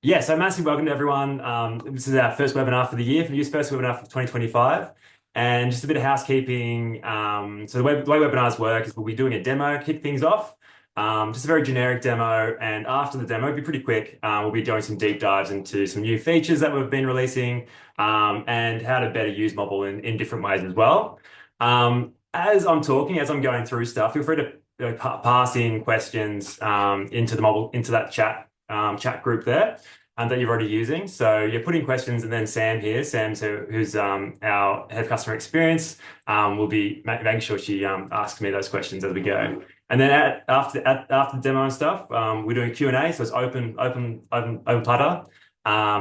Yeah, so massive welcome to everyone. This is our first webinar for the year, for the year's first webinar for 2025. And just a bit of housekeeping. So the way webinars work is we'll be doing a demo, kick things off. Just a very generic demo. And after the demo, it'll be pretty quick. We'll be doing some deep dives into some new features that we've been releasing and how to better use Mobble in different ways as well. As I'm talking, as I'm going through stuff, feel free to pass in questions into the Mobble, into that chat group there that you're already using. So you're putting questions, and then Sam here, who's our head of customer experience, will be making sure she asks me those questions as we go. And then after the demo and stuff, we're doing Q&A, so it's open platter.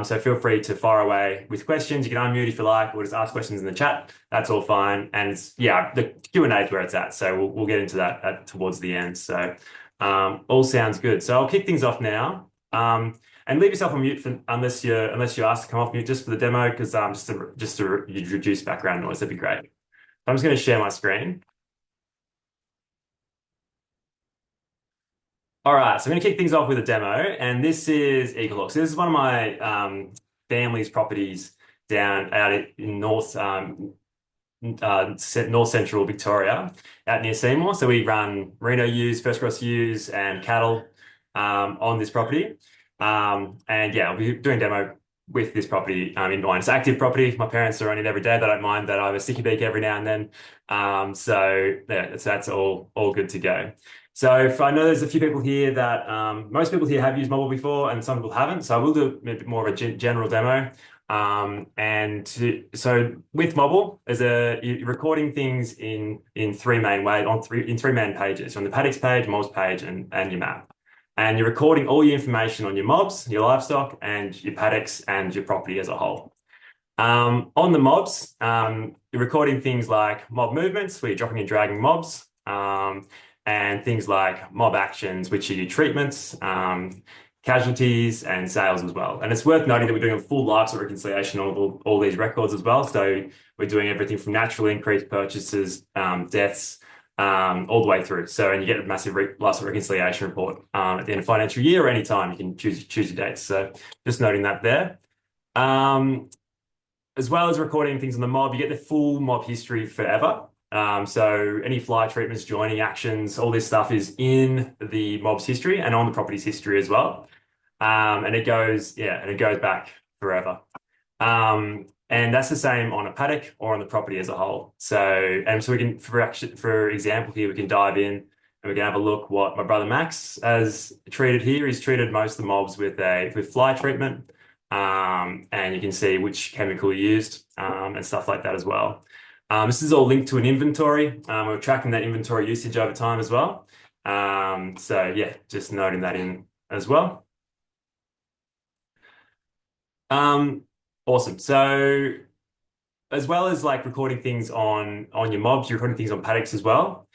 So feel free to fire away with questions. You can unmute if you like, or just ask questions in the chat. That's all fine. And yeah, the Q&A is where it's at. So we'll get into that towards the end. So all sounds good. So I'll kick things off now. And leave yourself on mute unless you're asked to come off mute just for the demo, because just to reduce background noise, that'd be great. I'm just going to share my screen. All right, so I'm going to kick things off with a demo, and this is Eaglehawk. So this is one of my family's properties down out in north central Victoria, out near Seymour. So we run merino ewes, first cross ewes, and cattle on this property. And yeah, I'll be doing a demo with this property in mind. It's active property. My parents are on it every day. They don't mind that I have a sticky beak every now and then. So yeah, that's all good to go. So if I know there's a few people here that most people here have used Mobble before, and some people haven't. So I will do a bit more of a general demo. So with Mobble, you're recording things in three main ways in three main pages: on the paddocks page, mobs page, and your map. And you're recording all your information on your mobs, your livestock, and your paddocks, and your property as a whole. On the mobs, you're recording things like mob movements, where you're dropping and dragging mobs, and things like mob actions, which are your treatments, casualties, and sales as well. And it's worth noting that we're doing a full livestock reconciliation on all these records as well. So we're doing everything from natural increase purchases, deaths, all the way through. So, and you get a massive livestock reconciliation report at the end of financial year or any time. You can choose your dates. So just noting that there. As well as recording things on the mob, you get the full mob history forever. So any fly treatments, joining actions, all this stuff is in the mob's history and on the property's history as well. And it goes back forever. And that's the same on a paddock or on the property as a whole. So we can, for example, here we can dive in and we can have a look what my brother Max has treated here. He's treated most of the mobs with fly treatment, and you can see which chemical he used and stuff like that as well. This is all linked to an inventory. We're tracking that inventory usage over time as well. So yeah, just noting that in as well. Awesome. So as well as like recording things on your mobs, you're recording things on paddocks as well.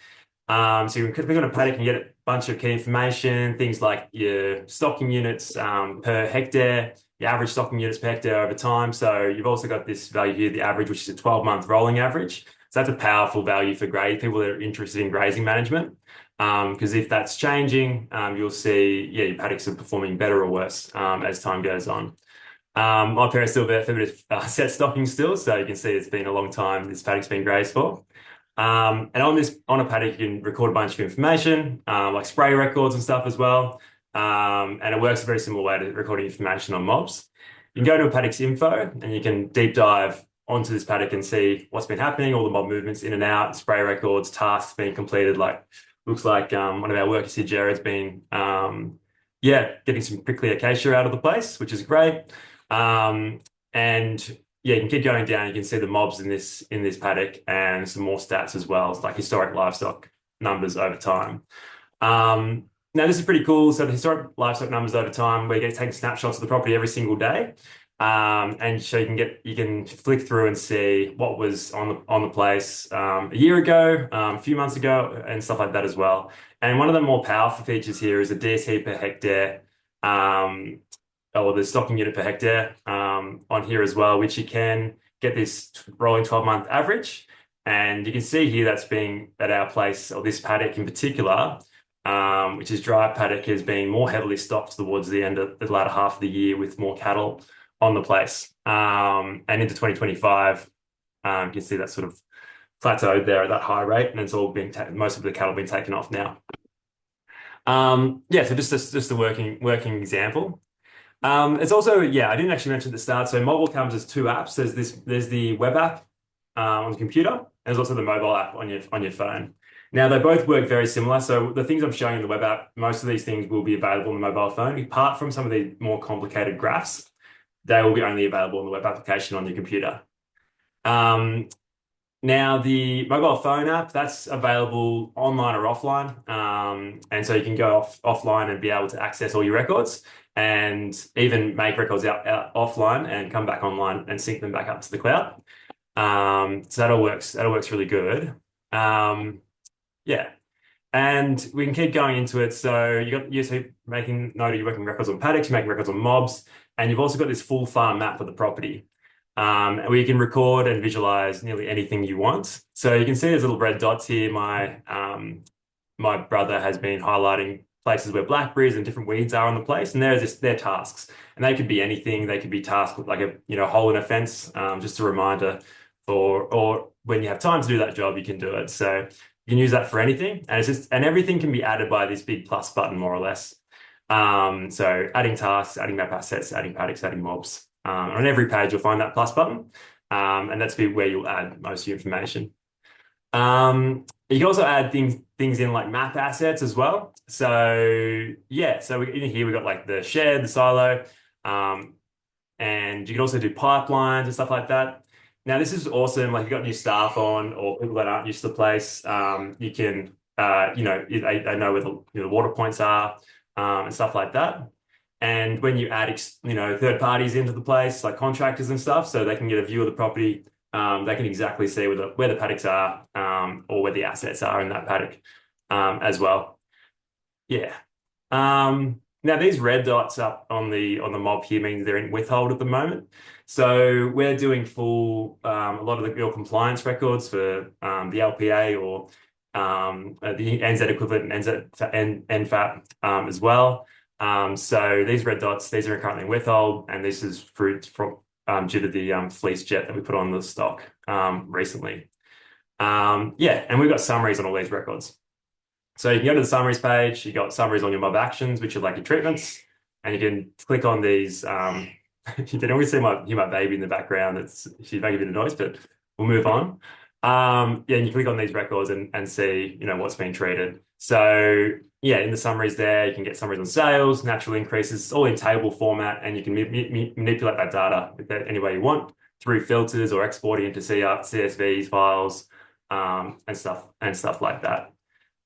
So you can click on a paddock and get a bunch of key information, things like your stocking units per hectare, your average stocking units per hectare over time. So you've also got this value here, the average, which is a 12-month rolling average. So that's a powerful value for people that are interested in grazing management. Because if that's changing, you'll see, your paddocks are performing better or worse as time goes on. My parents still have a bit of set stocking still, so you can see it's been a long time this paddock's been grazed for. And on a paddock, you can record a bunch of information, like spray records and stuff as well. And it works a very similar way to recording information on mobs. You can go to a paddock's info and you can deep dive onto this paddock and see what's been happening, all the mob movements in and out, spray records, tasks being completed. Like looks like one of our workers here, Jared's been getting some prickly acacia out of the place, which is great. And yeah, you can keep going down. You can see the mobs in this paddock and some more stats as well, like historic livestock numbers over time. Now this is pretty cool. So the historic livestock numbers over time, we get taking snapshots of the property every single day. And so you can flick through and see what was on the place a year ago, a few months ago, and stuff like that as well. And one of the more powerful features here is the DST per hectare, or the stocking unit per hectare on here as well, which you can get this rolling 12-month average. And you can see here that our place, or this paddock in particular, which is dry paddock, is being more heavily stocked towards the end of the latter half of the year with more cattle on the place. And into 2025, you can see that sort of plateaued there at that high rate, and it's all been most of the cattle been taken off now. Yeah, so just a working example. It's also, yeah, I didn't actually mention at the start. So mobile comes as two apps. There's the web app on the computer, and there's also the mobile app on your phone. Now they both work very similar. So the things I'm showing in the web app, most of these things will be available on the mobile phone. Apart from some of the more complicated graphs, they will be only available on the web application on your computer. Um, Now, the mobile phone app, that's available online or offline. And so you can go offline and be able to access all your records and even make records out offline and come back online and sync them back up to the cloud. So that all works really good. Yeah. And we can keep going into it. So you're making note of you're working records on paddocks, you're making records on mobs, and you've also got this full farm map of the property, where you can record and visualize nearly anything you want. So you can see there's little red dots here. My brother has been highlighting places where blackberries and different weeds are on the place, and they're tasks, and they could be anything. They could be tasks with like a hole in a fence, just a reminder, or when you have time to do that job, you can do it. So you can use that for anything, and everything can be added by this big plus button, more or less. So adding tasks, adding map assets, adding paddocks, adding mobs. On every page, you'll find that plus button, and that's where you'll add most of your information. You can also add things in like map assets as well. So yeah, so in here we've got like the shed, the silo, and you can also do pipelines and stuff like that. Now this is awesome. Like you've got new staff on or people that aren't used to the place. You can they know where the water points are, and stuff like that. And when you add third parties into the place, like contractors and stuff, so they can get a view of the property, they can exactly see where the paddocks are, or where the assets are in that paddock, as well. Yeah. Now these red dots up on the mob here means they're in withhold at the moment. So we're doing a lot of your compliance records for the LPA or the NZ equivalent and NFAT, as well. So these red dots, these are currently in withhold, and this is due to the fleece jet that we put on the stock recently. Yeah, and we've got summaries on all these records. So you can go to the summaries page, you got summaries on your mob actions, which are like your treatments, and you can click on these. You can always hear my baby in the background. She's making a bit of noise, but we'll move on. Yeah, and you click on these records and see, what's been treated. So yeah, in the summaries there, you can get summaries on sales, natural increases, all in table format, and you can manipulate that data any way you want through filters or exporting into CSVs files, and stuff like that.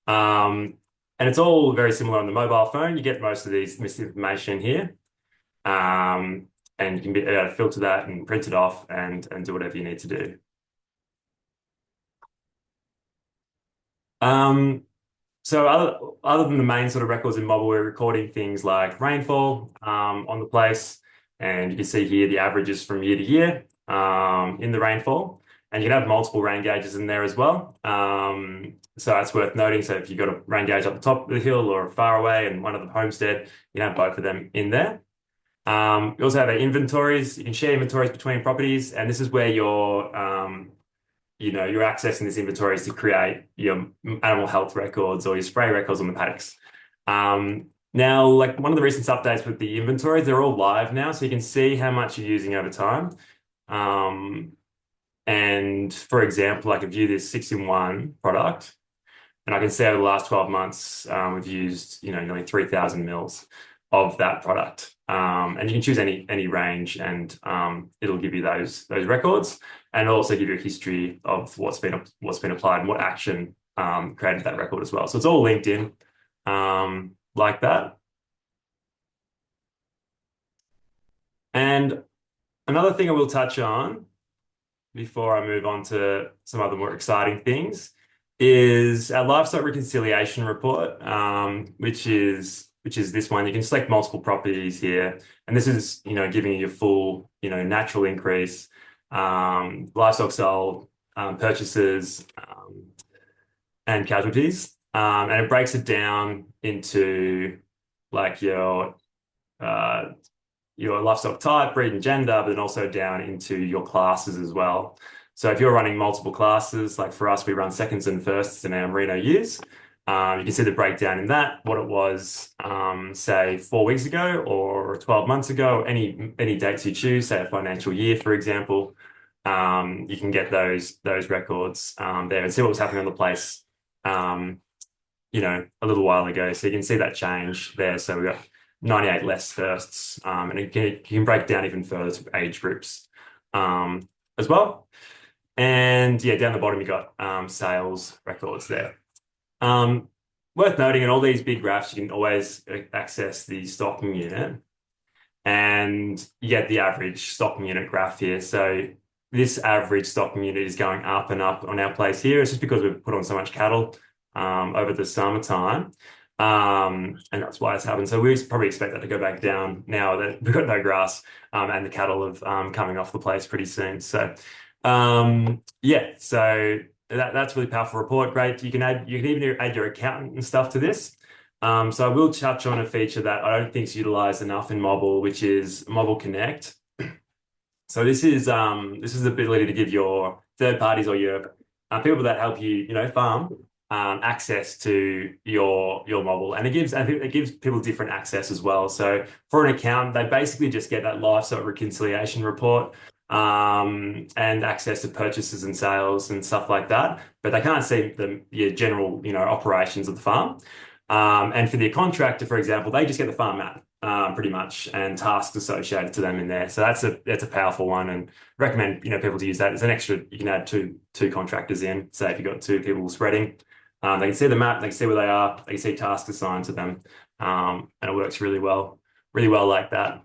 And it's all very similar on the mobile phone. You get most of this information here. And you can be able to filter that and print it off and do whatever you need to do. So other than the main sort of records in Mobble, we're recording things like rainfall on the place, and you can see here the averages from year to year in the rainfall, and you can have multiple rain gauges in there as well. So that's worth noting. So if you've got a rain gauge up the top of the hill or far away and one of the homestead, you can have both of them in there. We also have our inventories. You can share inventories between properties, and this is where you're accessing this inventories to create your animal health records or your spray records on the paddocks. Now, like one of the recent updates with the inventories, they're all live now, so you can see how much you're using over time. And for example, I can view this 6-in-1 product, and I can see over the last 12 months, we've used, nearly 3,000 mils of that product. And you can choose any range, and it'll give you those records, and it'll also give you a history of what's been applied and what action created that record as well. So it's all linked in like that. And another thing I will touch on before I move on to some other more exciting things is our livestock reconciliation report, which is this one. You can select multiple properties here, and this is giving you your full natural increase, livestock sold, purchases, and casualties. And it breaks it down into like uh, your livestock type, breed, and gender, but then also down into your classes as well. So if you're running multiple classes, like for us, we run seconds and firsts in our Merino ewes. You can see the breakdown in that, what it was, say 4 weeks ago or 12 months ago, any dates you choose, say a financial year, for example. You can get those records there and see what was happening on the place, um, a little while ago. So you can see that change there. So we got 98 less firsts, and you can break down even further to age groups as well. And yeah, down the bottom you got sales records there. Um, Worth noting, in all these big graphs, you can always access the stocking unit, and you get the average stocking unit graph here. So this average stocking unit is going up and up on our place here. It's just because we've put on so much cattle over the summertime. And that's why it's happened. So we probably expect that to go back down now that we've got no grass and the cattle have coming off the place pretty soon. So yeah, so that's really powerful report. Great. You can even add your accountant and stuff to this. So I will touch on a feature that I don't think is utilized enough in Mobble, which is Mobble Connect. So this is the ability to give your third parties or your people that help you, farm, access to your Mobble, and it gives people different access as well. So for an account, they basically just get that livestock reconciliation report and access to purchases and sales and stuff like that, but they can't see the your general, operations of the farm. And for the contractor, for example, they just get the farm map, pretty much, and tasks associated to them in there. So that's a powerful one, and recommend people to use that. It's an extra. You can add two contractors in. Say if you've got two people spreading, they can see the map, they can see where they are, they can see tasks assigned to them, and it works really well like that.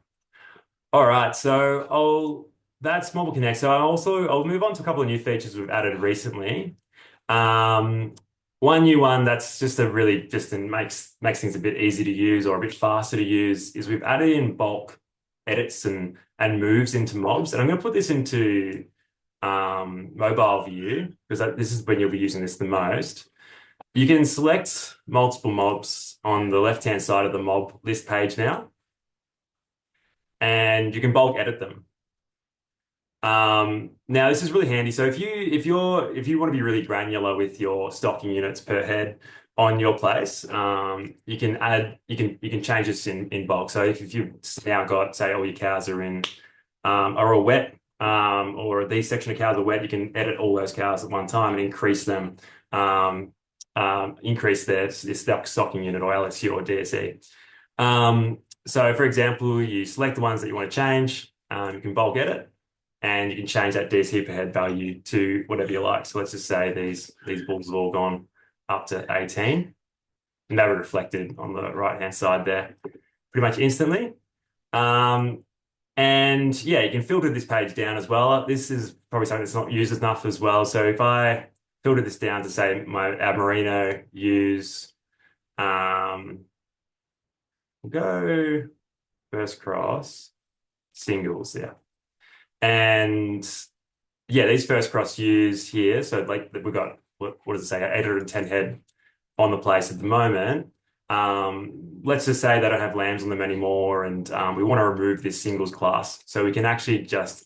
All right, so that's Mobile Connect. So I'll move on to a couple of new features we've added recently. Um, One new one that's just a really just and makes things a bit easy to use or a bit faster to use is we've added in bulk edits and moves into mobs. And I'm going to put this into mobile view because this is when you'll be using this the most. You can select multiple mobs on the left-hand side of the mob list page now, and you can bulk edit them. Now this is really handy. So if you want to be really granular with your stocking units per head on your place, you can change this in bulk. So if you've now got, say, all your cows are all wet, or these section of cows are wet, you can edit all those cows at one time and increase them, increase their stocking unit or LSU or DSE. So for example, you select the ones that you want to change, you can bulk edit, and you can change that DSE per head value to whatever you like. So let's just say these bulls have all gone up to 18, and they were reflected on the right-hand side there pretty much instantly. And yeah, you can filter this page down as well. This is probably something that's not used enough as well. So if I filter this down to say our merino use, we'll go first cross singles, yeah. And yeah, these first cross ewes here, so like we've got, what does it say, 810 head on the place at the moment. Let's just say they don't have lambs on them anymore, and we want to remove this singles class. So we can actually just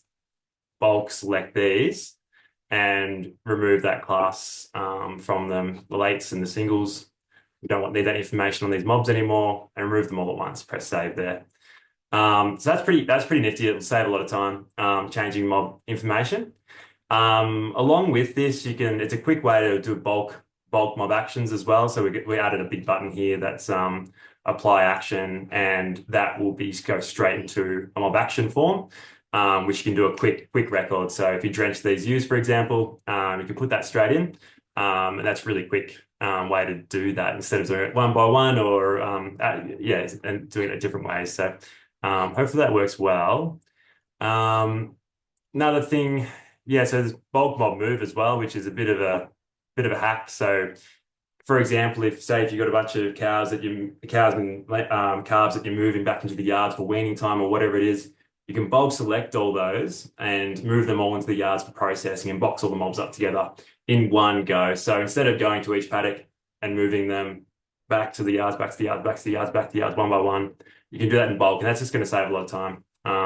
bulk select these and remove that class from them, the lates and the singles. We don't need that information on these mobs anymore, and remove them all at once. Press save there. So that's pretty nifty. It'll save a lot of time changing mob information. Along with this, it's a quick way to do bulk mob actions as well. So we added a big button here that's apply action, and that will go straight into a mob action form, which you can do a quick record. So if you drench these ewes, for example, you can put that straight in, and that's really quick way to do that instead of doing it one by one or yeah, and doing it different ways. So hopefully that works well. Another thing, yeah, so there's bulk mob move as well, which is a bit of a hack. So for example, if you've got a bunch of cows and calves that you're moving back into the yards for weaning time or whatever it is, you can bulk select all those and move them all into the yards for processing and box all the mobs up together in one go. So instead of going to each paddock and moving them back to the yards, back to the yards, back to the yards, back to the yards, one by one. You can do that in bulk, and that's just going to save a lot of time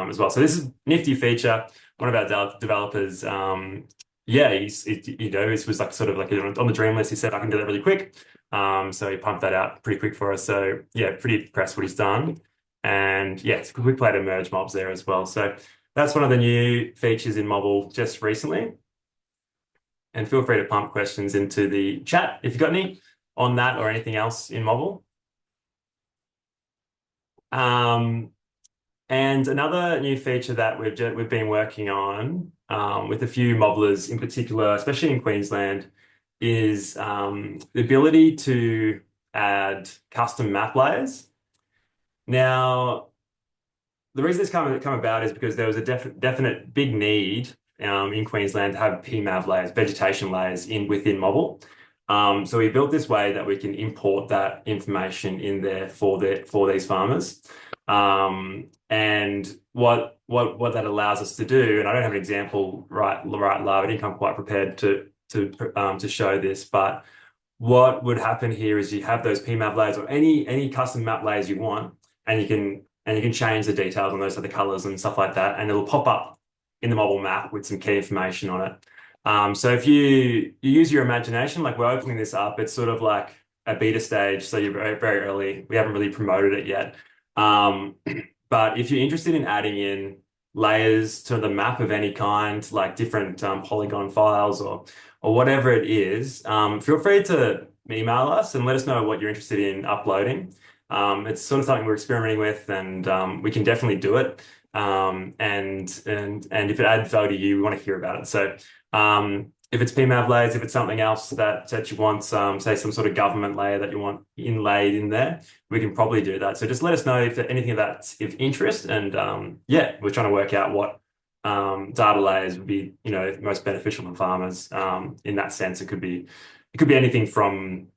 as well. So this is a nifty feature. One of our developers, yeah, this was like sort of like on the dream list. He said, I can do that really quick. So he pumped that out pretty quick for us. So yeah, pretty impressed what he's done. And yeah, it's a quick way to merge mobs there as well. So that's one of the new features in Mobble just recently. And feel free to pump questions into the chat if you've got any on that or anything else in Mobble. And another new feature that we've been working on with a few mobblers in particular, especially in Queensland, is the ability to add custom map layers. Now, the reason this come about is because there was a definite big need in Queensland to have PMAV layers, vegetation layers within Mobble. So we built this way that we can import that information in there for these farmers. And what that allows us to do, and I don't have an example right live. I didn't come quite prepared to show this, but what would happen here is you have those PMAP layers or any custom map layers you want, and you can change the details on those, so the colors and stuff like that, and it'll pop up in the Mobble map with some key information on it. So if you use your imagination, like we're opening this up, it's sort of like a beta stage, so you're very, very early. We haven't really promoted it yet. But if you're interested in adding in layers to the map of any kind, like different polygon files or whatever it is, feel free to email us and let us know what you're interested in uploading. It's sort of something we're experimenting with, and we can definitely do it. And if it adds value to you, we want to hear about it. So if it's PMAV layers, if it's something else that you want, say some sort of government layer that you want inlaid in there, we can probably do that. So just let us know if anything of that's of interest, and yeah, we're trying to work out what data layers would be, most beneficial for farmers. In that sense, it could be anything from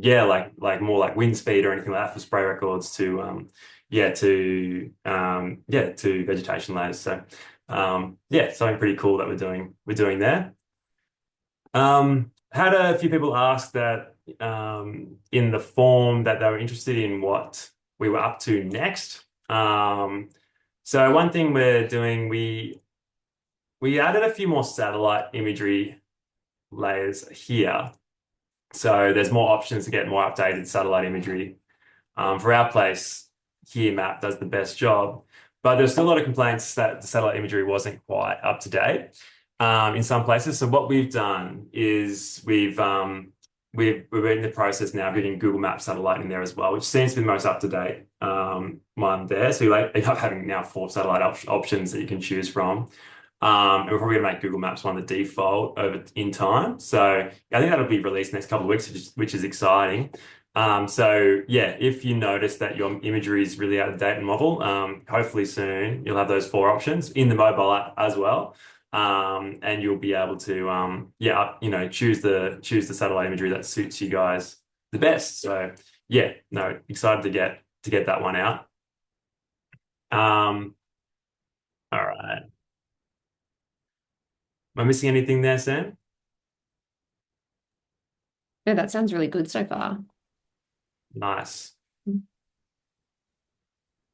yeah, like more like wind speed or anything like that for spray records to to vegetation layers. So yeah, something pretty cool that we're doing there. Had a few people ask that in the form that they were interested in what we were up to next. So one thing we're doing, we added a few more satellite imagery layers here. So there's more options to get more updated satellite imagery. For our place, here Map does the best job, but there's still a lot of complaints that the satellite imagery wasn't quite up to date in some places. So what we've done is we're in the process now of getting Google Maps satellite in there as well, which seems to be the most up to date one there. So you end up having now 4 satellite options that you can choose from. And we're probably going to make Google Maps one the default in time. So I think that'll be released next couple of weeks, which is exciting. So yeah, if you notice that your imagery is really out of date in Mobble, hopefully soon you'll have those 4 options in the mobile app as well. And you'll be able to choose the satellite imagery that suits you guys the best. So yeah, no, excited to get that one out. All right. Am I missing anything there, Sam? No, that sounds really good so far. Nice.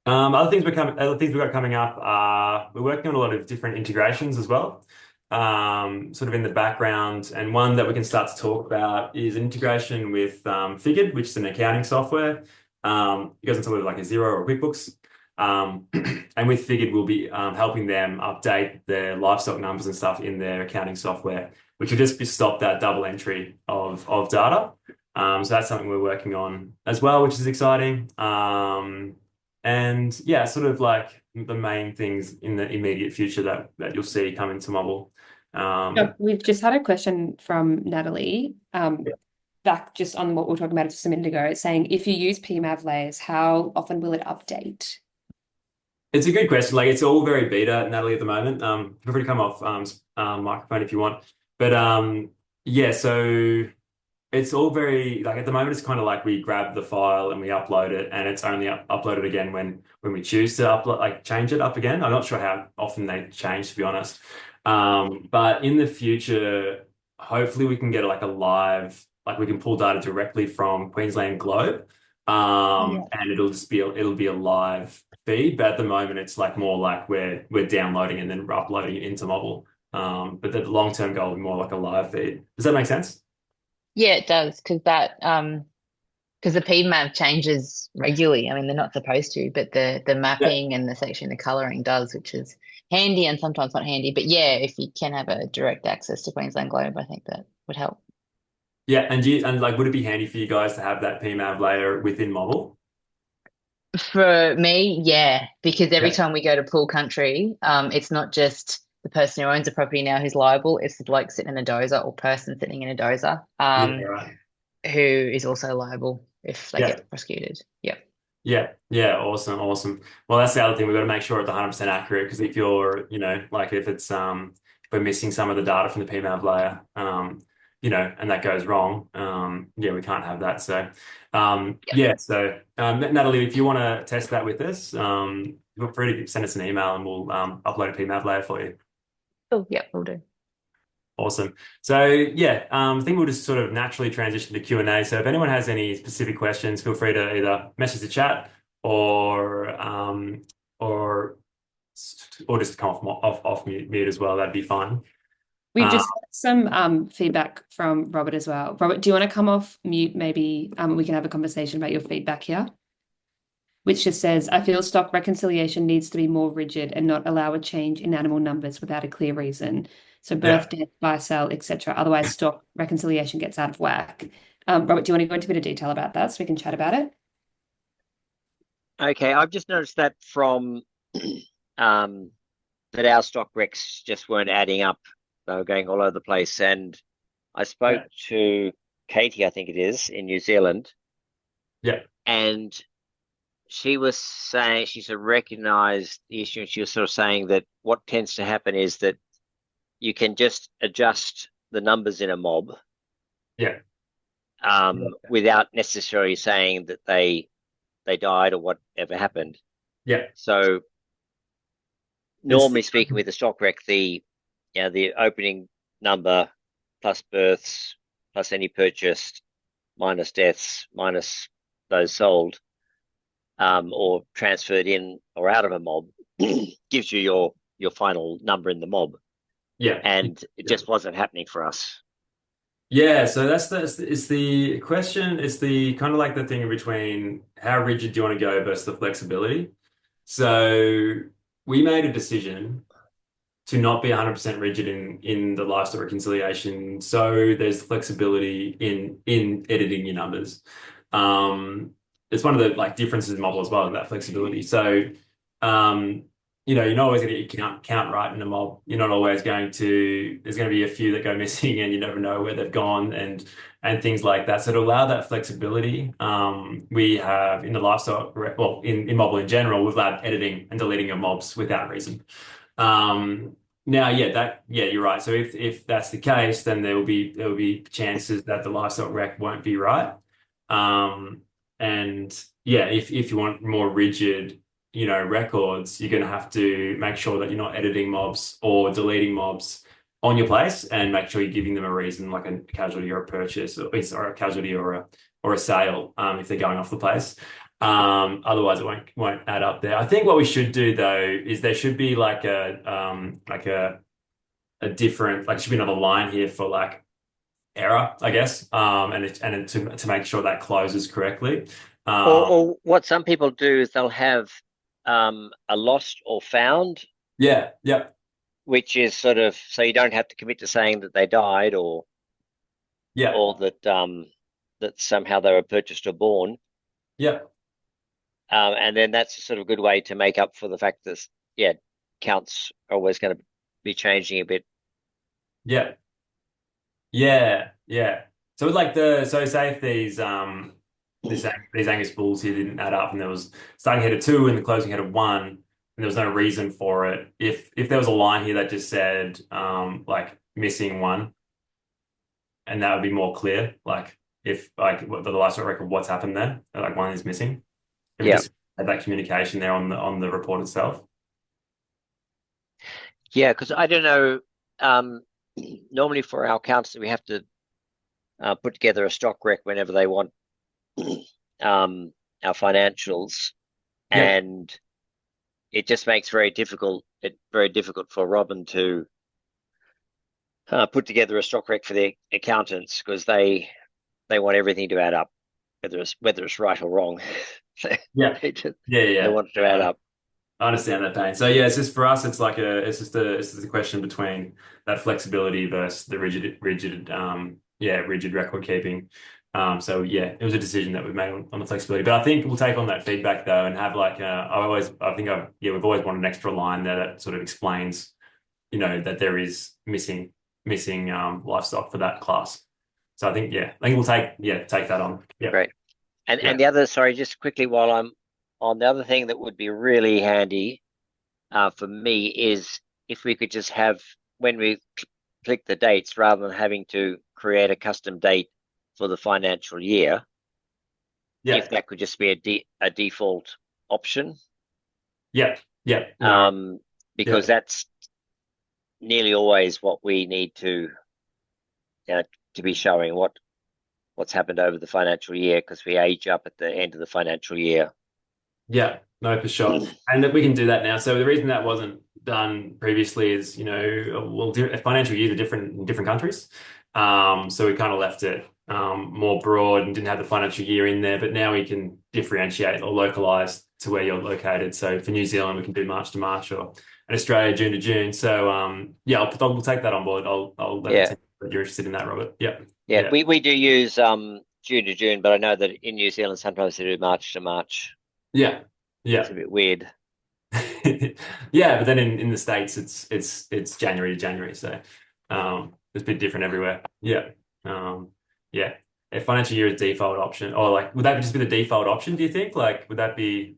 Other things we've got coming up are we're working on a lot of different integrations as well, sort of in the background. And one that we can start to talk about is an integration with Figured, which is an accounting software. It goes into like a Xero or QuickBooks. And with Figured, we'll be helping them update their livestock numbers and stuff in their accounting software, which will just stop that double entry of data. So that's something we're working on as well, which is exciting. And yeah, sort of like the main things in the immediate future that you'll see come into Mobble. We've just had a question from Natalie, back just on what we were talking about just a minute ago, saying if you use PMAV layers, how often will it update? It's a good question. Like it's all very beta, Natalie, at the moment. Feel free to come off microphone if you want. But yeah, so it's all very like at the moment it's kind of like we grab the file and we upload it, and it's only uploaded again when we choose to upload, change it up again. I'm not sure how often they change, to be honest. But in the future, hopefully we can get like a live like we can pull data directly from Queensland Globe, Yeah. and it'll be a live feed. But at the moment, it's like more like we're downloading and then uploading it into Mobile. But the long-term goal is more like a live feed. Does that make sense? Yeah, it does, because the PMAP changes regularly. I mean, they're not supposed to, but the Yeah. mapping and the section, the colouring does, which is handy and sometimes not handy. But yeah, if you can have a direct access to Queensland Globe, I think that would help. Yeah, and like, would it be handy for you guys to have that PMAV layer within Mobile? For me, yeah, because every Yeah. time we go to pool country, it's not just the person who owns a property now who's liable, it's the bloke sitting in a dozer or person sitting in a dozer, Yeah, right. who is also liable if they Yeah. get prosecuted. Yeah. Yeah, yeah, awesome, awesome. Well, that's the other thing. We've got to make sure it's 100% accurate because if you're, like if it's if we're missing some of the data from the PMAV layer, and that goes wrong, yeah, we can't have that. So, yeah. So, Natalie, if you want to test that with us, feel free to send us an email and we'll upload a PMAV layer for you. Oh, yeah, we'll do. Awesome. So yeah, I think we'll just sort of naturally transition to Q&A. So if anyone has any specific questions, feel free to either message the chat or or or just come off mute as well. That'd be fine. We've Uh, just had some feedback from Robert as well. Robert, do you want to come off mute? Maybe we can have a conversation about your feedback here, which just says, I feel stock reconciliation needs to be more rigid and not allow a change in animal numbers without a clear reason. So yeah. birth, death, buy, sell, etc. Otherwise, stock reconciliation gets out of whack. Robert, do you want to go into a bit of detail about that so we can chat about it? Okay, I've just noticed that from um, that our stock recs just weren't adding up. They were going all over the place. And I spoke Yeah. to Katie, I think it is, in New Zealand, Yeah. and she was saying she sort of recognized the issue, and she was sort of saying that what tends to happen is that you can just adjust the numbers in a mob Yeah. without necessarily saying that they died or whatever happened. Yeah. So It's normally speaking, with the stock rec, the opening number plus births plus any purchased minus deaths minus those sold, or transferred in or out of a mob gives you your final number in the mob, yeah. and it just wasn't happening for us. Yeah, so it's the question, it's the kind of like the thing in between how rigid do you want to go versus the flexibility. So we made a decision to not be 100% rigid in the livestock reconciliation. So there's flexibility in editing your numbers. It's one of the like differences in model as well, that flexibility. So um, you're not always going to get your count right in a mob. You're not always going to, there's going to be a few that go missing and you never know where they've gone and things like that. So to allow that flexibility, we have in the livestock, well, in mobile in general, we've allowed editing and deleting of mobs without reason. Now, yeah, you're right. So if that's the case, then there will be chances that the livestock rec won't be right. And yeah, if you want more rigid, records, you're going to have to make sure that you're not editing mobs or deleting mobs on your place, and make sure you're giving them a reason, like a casualty or a purchase, or a casualty or a sale, if they're going off the place. Otherwise it won't add up there. I think what we should do though is there should be like a different, like, should be another line here for like error, I guess. And to make sure that closes correctly. Um, Or what some people do is they'll have a lost or found, yeah, yep, which is sort of so you don't have to commit to saying that they died, yeah, or that somehow they were purchased or born. yeah, And then that's a sort of good way to make up for the fact that, yeah, counts are always going to be changing a bit. yeah, yeah, yeah. So like so say if these Angus bulls here didn't add up and there was starting head of two and the closing head of one and there was no reason for it. If there was a line here that just said like missing one, and that would be more clear. Like if like what the livestock record, what's happened there, like one is missing. If we Yeah. just had that communication there on the report itself. Yeah, because I don't know. Normally for our counts, we have to put together a stock rec whenever they want our financials, Yep. and it just makes it very difficult for Robin to put together a stock rec for the accountants, because they want everything to add up, whether it's right or wrong. Yeah. They just Yeah. they Yeah. want it to add up. I understand that pain. So yeah, it's just for us, it's just a question between that flexibility versus the rigid record keeping. So yeah, it was a decision that we made on the flexibility. But I think we'll take on that feedback though and have like we've always wanted an extra line there that sort of explains, that there is missing livestock for that class. So I think we'll take that on. Yeah. Great. And Yeah. the other, sorry, just quickly while I'm on, the other thing that would be really handy for me is if we could just have, when we click the dates, rather than having to create a custom date for the financial year, Yeah. if that could just be a default option, Yeah. Yeah. No. because Yeah. that's nearly always what we need to be showing what's happened over the financial year, because we age up at the end of the financial year. Yeah, no, for sure. And that we can do that now. So the reason that wasn't done previously is, financial years are different in different countries. So we kind of left it more broad and didn't have the financial year in there. But now we can differentiate or localize to where you're located. So for New Zealand, we can do March to March, or in Australia, June to June. So we'll take that on board. I'll let the Yeah. team know that you're interested in that, Robert. Yeah. Yeah, Yeah. we do use June to June, but I know that in New Zealand sometimes they do March to March. Yeah. Yeah. It's a bit weird. Yeah, but then in the States it's January to January, so it's a bit different everywhere. Yeah. Yeah. A financial year is default option, or like would that just be the default option, do you think? Like would that be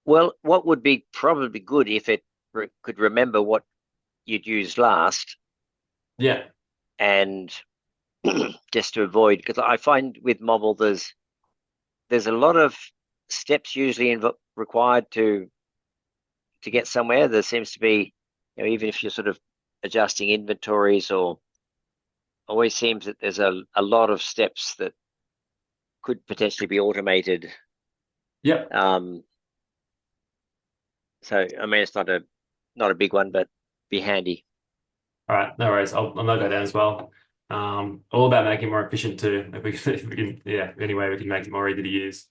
Well, what would be probably good if it could remember what you'd used last, yeah. and just to avoid, because I find with Mobble there's a lot of steps usually required to get somewhere. There seems to be, even if you're sort of adjusting inventories, or always seems that there's a lot of steps that could potentially be automated. Yep. So I mean, it's not a big one, but be handy. All right, no worries. I'll note that down as well. All about making it more efficient too. If we can, any way we can make it more easy to use.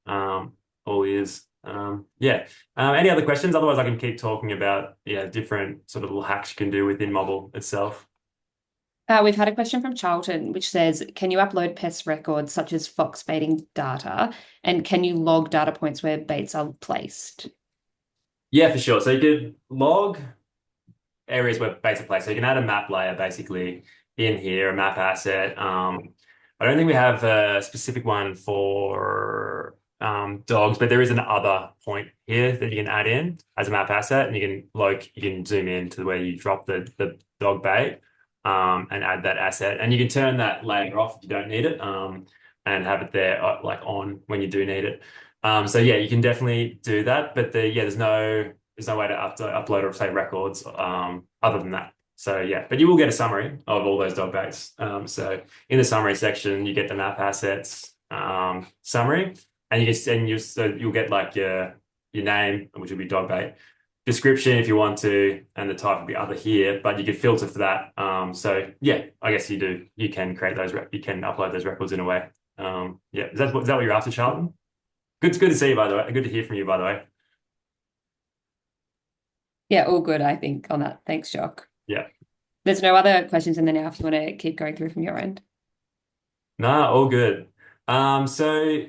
All ears. Yeah. Any other questions? Otherwise, I can keep talking about different sort of little hacks you can do within Mobble itself. We've had a question from Charlton, which says, can you upload pest records such as fox baiting data? And can you log data points where baits are placed? Yeah, for sure. So you could log areas where baits are placed. So you can add a map layer basically in here, a map asset. I don't think we have a specific one for dogs, but there is an other point here that you can add in as a map asset, and you can zoom in to where you drop the dog bait and add that asset, and you can turn that layer off if you don't need it and have it there like on when you do need it. So yeah, you can definitely do that, but there's no way to upload or say records other than that. So yeah, but you will get a summary of all those dog baits. So in the summary section, you get the map assets summary, and you'll get like your name, which will be dog bait, description if you want to, and the type will be other here, but you can filter for that. So yeah, I guess you can create those, you can upload those records in a way. Yeah, is that what you're after, Charlton? Good to see you, by the way. Good to hear from you, by the way. Yeah, all good, I think, on that. Thanks, Jock. Yeah. There's no other questions in there now if you want to keep going through from your end. Nah, all good. So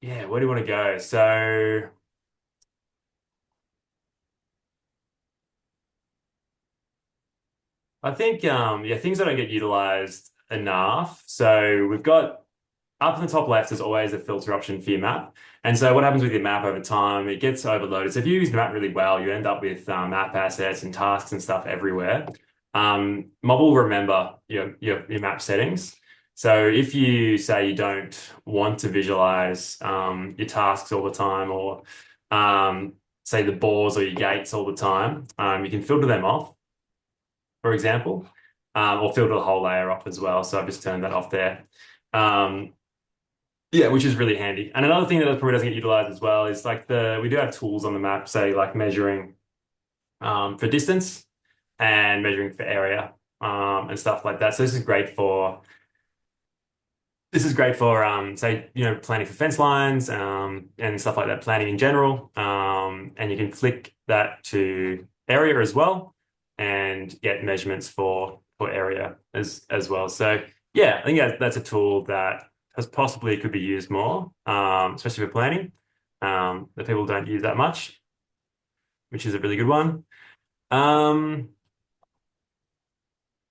yeah, where do you want to go? So I think things that don't get utilized enough. So we've got up in the top left, there's always a filter option for your map. And so what happens with your map over time, it gets overloaded. So if you use the map really well, you end up with map assets and tasks and stuff everywhere. Mob will remember your map settings. So if you say you don't want to visualize your tasks all the time, or say the bores or your gates all the time, you can filter them off, for example. or filter the whole layer off as well. So I've just turned that off there. Yeah, which is really handy. And another thing that probably doesn't get utilized as well is like we do have tools on the map, say like measuring for distance and measuring for area and stuff like that. So this is great for say, planning for fence lines and stuff like that, planning in general. And you can flick that to area as well and get measurements for area as well. So yeah, I think that's a tool that possibly could be used more, especially for planning, that people don't use that much, which is a really good one.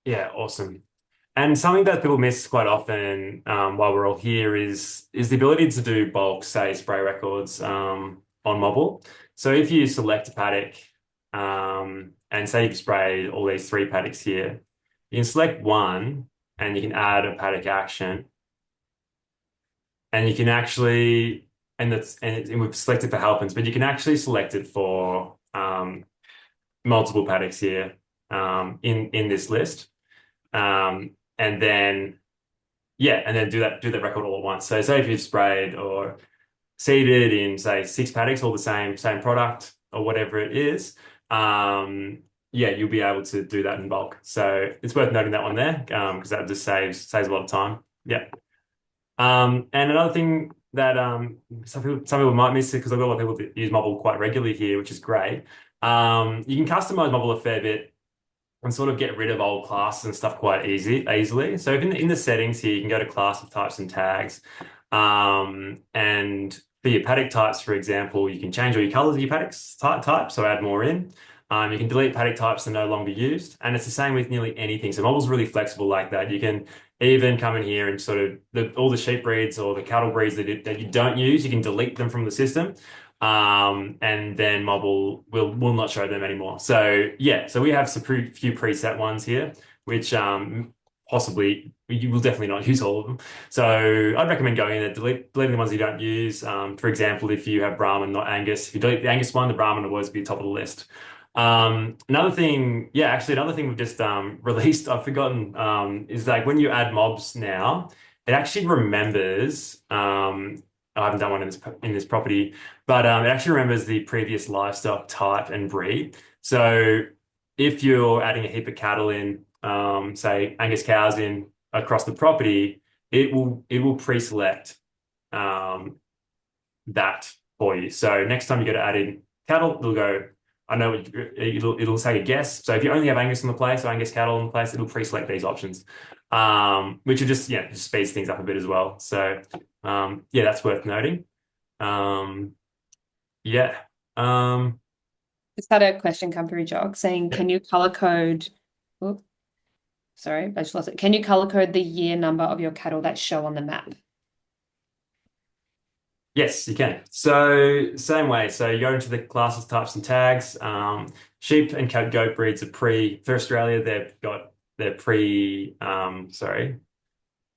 Yeah, awesome. And something that people miss quite often while we're all here is the ability to do bulk, say, spray records on Mobble. So if you select a paddock and say you've sprayed all these 3 paddocks here, you can select one and you can add a paddock action, and you can actually and we've selected for helpings, but you can actually select it for multiple paddocks here in this list. And then do that record all at once. So say if you've sprayed or seeded in say 6 paddocks, all the same product or whatever it is, you'll be able to do that in bulk. So it's worth noting that one there because that just saves a lot of time. Yeah. And another thing that some people might miss it because I've got a lot of people that use Mobble quite regularly here, which is great. You can customize Mobble a fair bit and sort of get rid of old classes and stuff quite easily. So in the settings here, you can go to class of types and tags. And for your paddock types, for example, you can change all your colors of your paddocks type, so add more in. You can delete paddock types that are no longer used. And it's the same with nearly anything. So Mobble's really flexible like that. You can even come in here and sort of all the sheep breeds or the cattle breeds that you don't use, you can delete them from the system. And then Mobble will not show them anymore. So yeah, so we have some few preset ones here, which possibly you will definitely not use all of them. So I'd recommend going in there, deleting the ones you don't use. For example, if you have Brahman, not Angus, if you delete the Angus one, the Brahman will always be top of the list. Another thing we've just released, I've forgotten, is like when you add mobs now, it actually remembers. I haven't done one in this property, but it actually remembers the previous livestock type and breed. So if you're adding a heap of cattle in, say Angus cows in across the property, it will pre-select that for you. So next time you go to add in cattle, it'll go. I know it'll say a guess. So if you only have Angus in the place or Angus cattle in the place, it'll pre-select these options, which will just speeds things up a bit as well. So that's worth noting. Just had a question come through, Jock, saying, can you color code? Oh, sorry, I just lost it. Can you color code the year number of your cattle that show on the map? Yes, you can. So same way. So you go into the classes, types, and tags. Sheep and goat breeds are for Australia. They're pre. Sorry,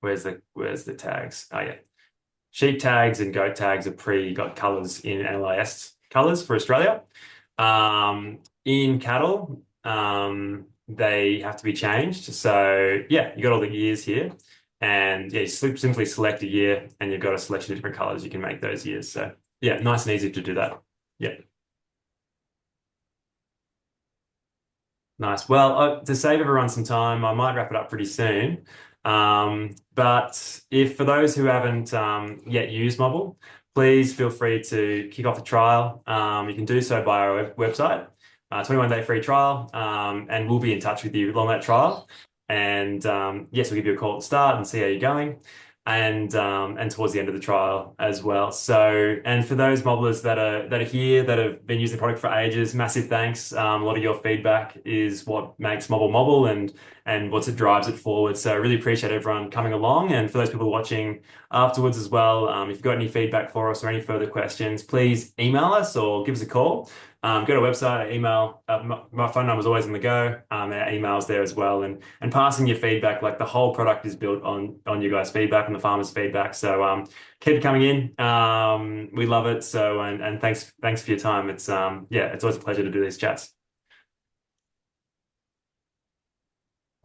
where's the tags? Oh yeah, sheep tags and goat tags are got colors in LIS colors for Australia. In cattle, they have to be changed. So yeah, you got all the years here. And yeah, you simply select a year and you've got a selection of different colors. You can make those years. So yeah, nice and easy to do that. Yeah. Nice. Well, to save everyone some time, I might wrap it up pretty soon. But if for those who haven't yet used Mobble, please feel free to kick off a trial. You can do so via our website, 21-day free trial, and we'll be in touch with you along that trial. And yes, we'll give you a call at the start and see how you're going, and towards the end of the trial as well. So, and for those mobblers that are here that have been using the product for ages, massive thanks. A lot of your feedback is what makes Mobble and what drives it forward. So, I really appreciate everyone coming along, and for those people watching afterwards as well. If you've got any feedback for us or any further questions, please email us or give us a call. Go to our website, email. My phone number is always on the go. Our email's there as well, and passing your feedback. Like the whole product is built on you guys' feedback and the farmers' feedback. So keep it coming in. We love it. So and thanks for your time. It's always a pleasure to do these chats.